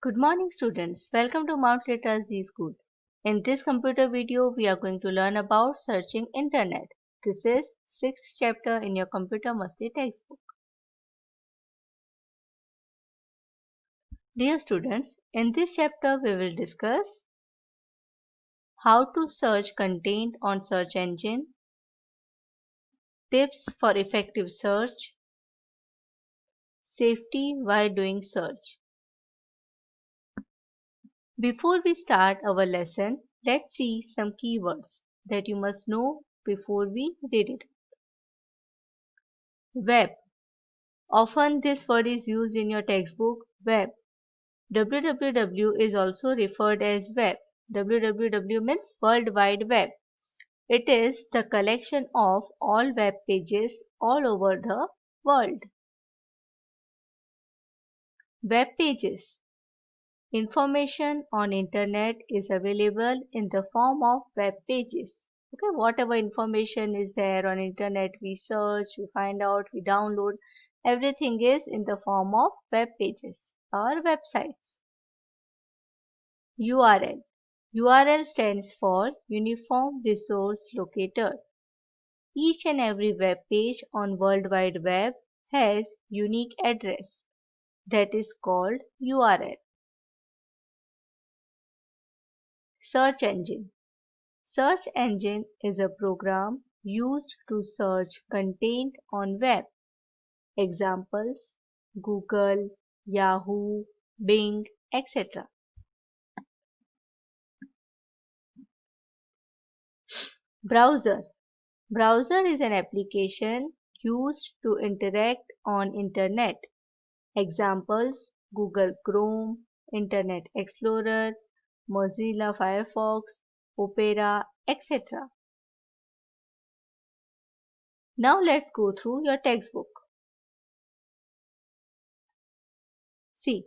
Good morning students, welcome to Mount Literacy School. In this computer video, we are going to learn about searching internet. This is 6th chapter in your Computer Masti textbook. Dear students, in this chapter we will discuss how to search content on search engine, tips for effective search, safety while doing search. Before we start our lesson, let's see some keywords that you must know before we read it. Web. Often this word is used in your textbook, web. www is also referred as web. www means World Wide Web. It is the collection of all web pages all over the world. Web pages. Information on internet is available in the form of web pages. Okay, whatever information is there on internet, we search, we find out, we download, everything is in the form of web pages or websites. URL. URL stands for Uniform Resource Locator. Each and every web page on World Wide Web has unique address that is called URL. Search engine. Search engine is a program used to search content on web. Examples: Google, Yahoo, Bing, etc. Browser. Browser is an application used to interact on internet. Examples: Google Chrome, Internet Explorer, Mozilla Firefox, Opera, etc. Now let's go through your textbook. See,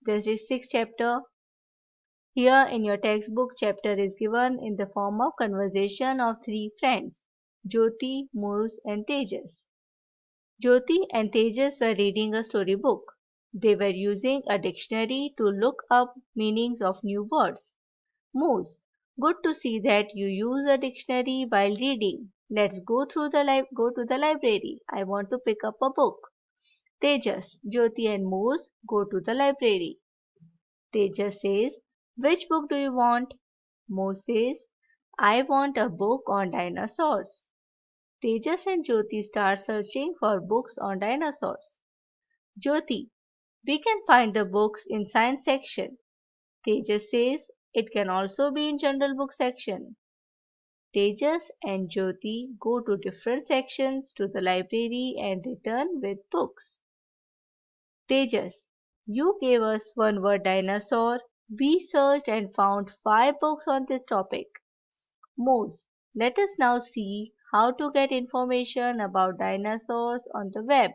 this is 6th chapter. Here in your textbook, chapter is given in the form of conversation of three friends, Jyoti, Moose and Tejas. Jyoti and Tejas were reading a storybook. They were using a dictionary to look up meanings of new words. Moose, good to see that you use a dictionary while reading. Let's go to the library. I want to pick up a book. Tejas, Jyoti and Moose go to the library. Tejas says, which book do you want? Moose says, I want a book on dinosaurs. Tejas and Jyoti start searching for books on dinosaurs. Jyoti, we can find the books in science section. Tejas says, it can also be in general book section. Tejas and Jyoti go to different sections to the library and return with books. Tejas, you gave us one word dinosaur. We searched and found 5 books on this topic. Moose, let us now see how to get information about dinosaurs on the web.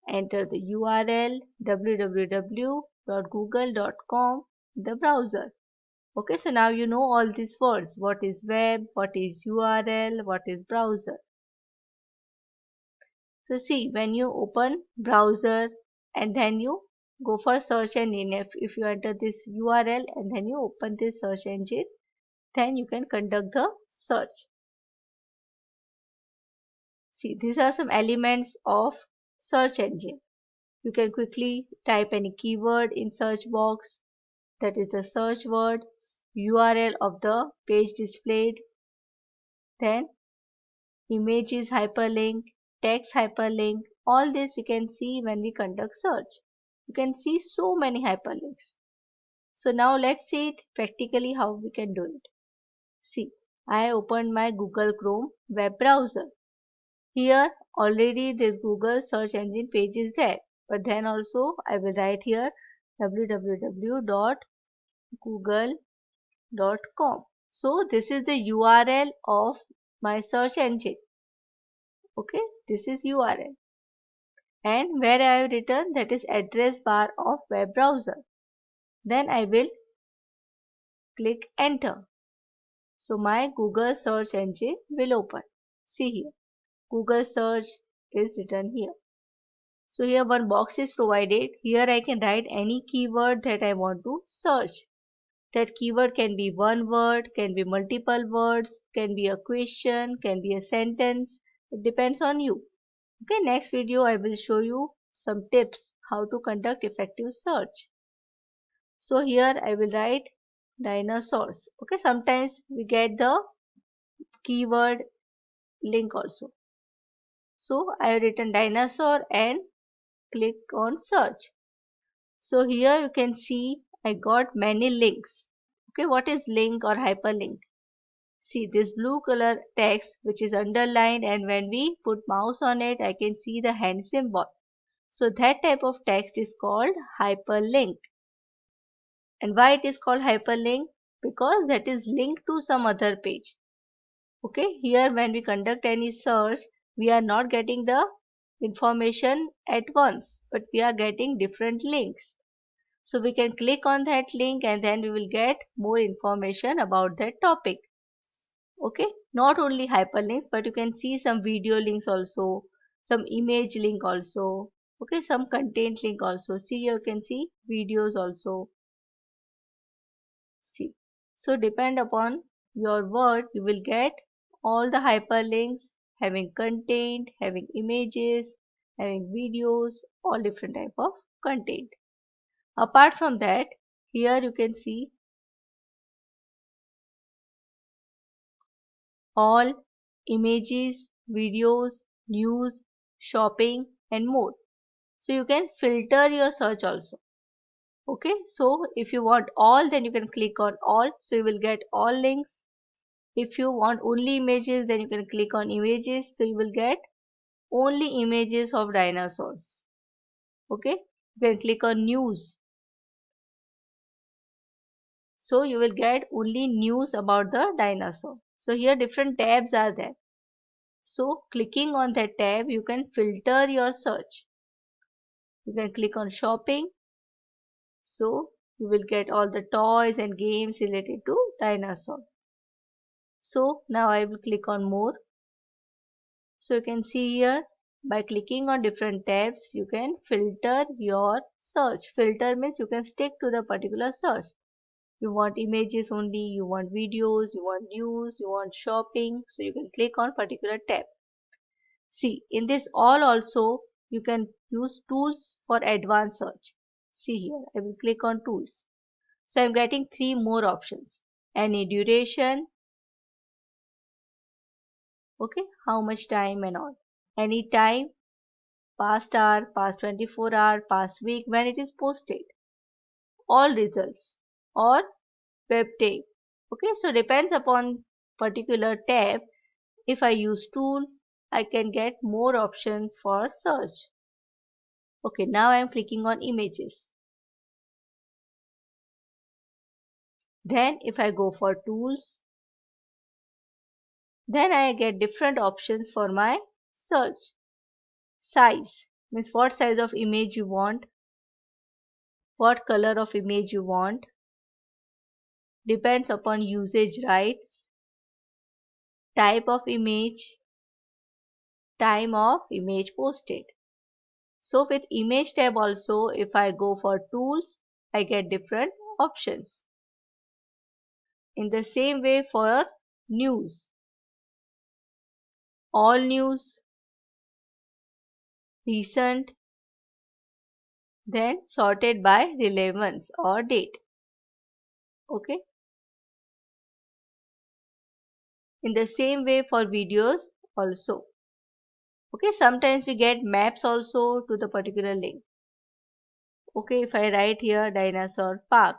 Enter the URL www.google.com in the browser. Okay, so now you know all these words. What is web, what is URL, what is browser. So see, when you open browser and then you go for search engine, if you enter this URL and then you open this search engine, then you can conduct the search. See, these are some elements of search engine. You can quickly type any keyword in search box, that is the search word, URL of the page displayed, then image is hyperlink, text hyperlink, all this we can see when we conduct search. You can see so many hyperlinks. So now let's see it practically how we can do it. See, I opened my Google Chrome web browser. Here already this Google search engine page is there, but then also I will write here www.google.com. So this is the URL of my search engine. Okay, this is URL. And where I have written, that is address bar of web browser. Then I will click enter. So my Google search engine will open. See here, Google search is written here. So here one box is provided. Here I can write any keyword that I want to search. That keyword can be one word, can be multiple words, can be a question, can be a sentence. It depends on you. Okay, next video I will show you some tips how to conduct effective search. So here I will write dinosaurs. Okay, sometimes we get the keyword link also. So I have written dinosaur and click on search. So here you can see I got many links. Okay, what is link or hyperlink? See this blue color text which is underlined, and when we put mouse on it I can see the hand symbol. So that type of text is called hyperlink. And why it is called hyperlink? Because that is linked to some other page. Okay, here when we conduct any search, we are not getting the information at once, but we are getting different links. So we can click on that link and then we will get more information about that topic. Okay, not only hyperlinks, but you can see some video links also, some image link also. Okay, some content link also. See, you can see videos also. See, so depend upon your word, you will get all the hyperlinks having content, having images, having videos, all different type of content. Apart from that, here you can see all images, videos, news, shopping and more. So you can filter your search also. Okay, so if you want all, then you can click on all, so you will get all links. If you want only images, then you can click on images, so you will get only images of dinosaurs. Okay, you can click on news, so you will get only news about the dinosaur. So here different tabs are there. So clicking on that tab, you can filter your search. You can click on shopping, so you will get all the toys and games related to dinosaur. So now I will click on more. So you can see here by clicking on different tabs you can filter your search. Filter means you can stick to the particular search. You want images only, you want videos, you want news, you want shopping, so you can click on particular tab. See, in this all also you can use tools for advanced search. See here, I will click on tools. So I am getting three more options. Any duration, okay, how much time and all. Any time, past hour, past 24 hour, past week when it is posted. All results or web tape. Okay, so depends upon particular tab. If I use tool, I can get more options for search. Okay, now I am clicking on images. Then if I go for tools, then I get different options for my search. Size means what size of image you want, what color of image you want, depends upon usage rights, type of image, time of image posted. So with image tab also, if I go for tools, I get different options. In the same way for news, all news, recent, then sorted by relevance or date. Okay. In the same way for videos also. Okay, sometimes we get maps also to the particular link. Okay, if I write here dinosaur park.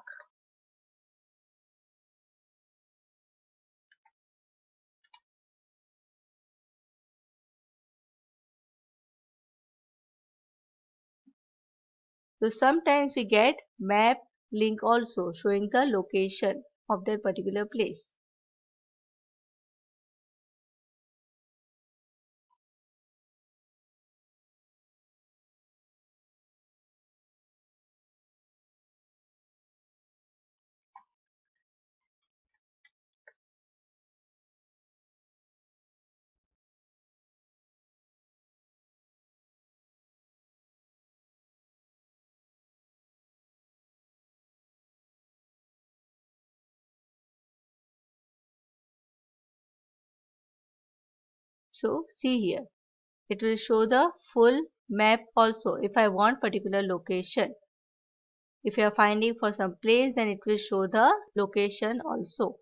So sometimes we get map link also showing the location of that particular place. So see here, it will show the full map also if I want particular location. If you are finding for some place, then it will show the location also.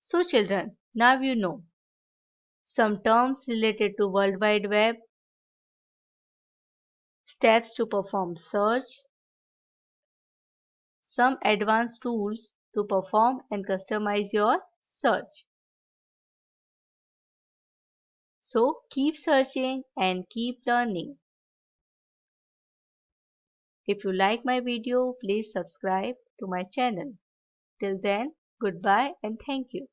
So children, now you know some terms related to World Wide Web, steps to perform search, some advanced tools to perform and customize your search. So keep searching and keep learning. If you like my video, please subscribe to my channel. Till then, goodbye and thank you.